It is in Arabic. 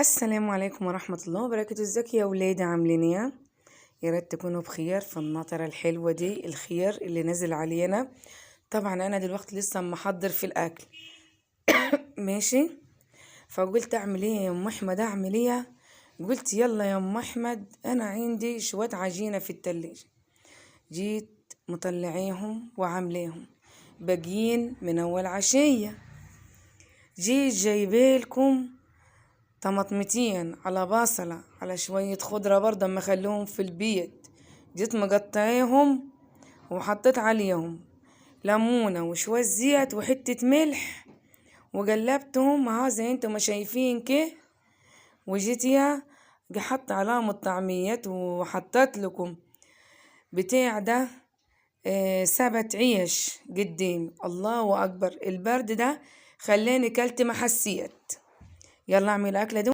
السلام عليكم ورحمة الله وبركاته. ازيك يا ولادي؟ عاملين ايه؟ يا ريت تكونوا بخير في النطرة الحلوة دي، الخير اللي نزل علينا. طبعا انا دلوقتي لسه محضر في الاكل ماشي. فقلت اعمل ايه يا ام احمد؟ اعمل ايه؟ قلت يلا يا ام احمد انا عندي شوية عجينة في التلاجة، جيت مطلعيهم وعامليهم باقيين من اول عشية. جيت جايبالكم طماطمتين على بصلة على شوية خضرة برضه اما اخليهم في البيت، جيت مقطعيهم وحطيت عليهم ليمونة وشوية زيت وحتة ملح وقلبتهم ها زي انتم ما شايفين كده. وجيت يا حط عليهم الطعميات وحطيت لكم بتاع ده سبت عيش قديم. الله اكبر، البرد ده خلاني كلت ما حسيت. يلا اعمل الاكلة دي.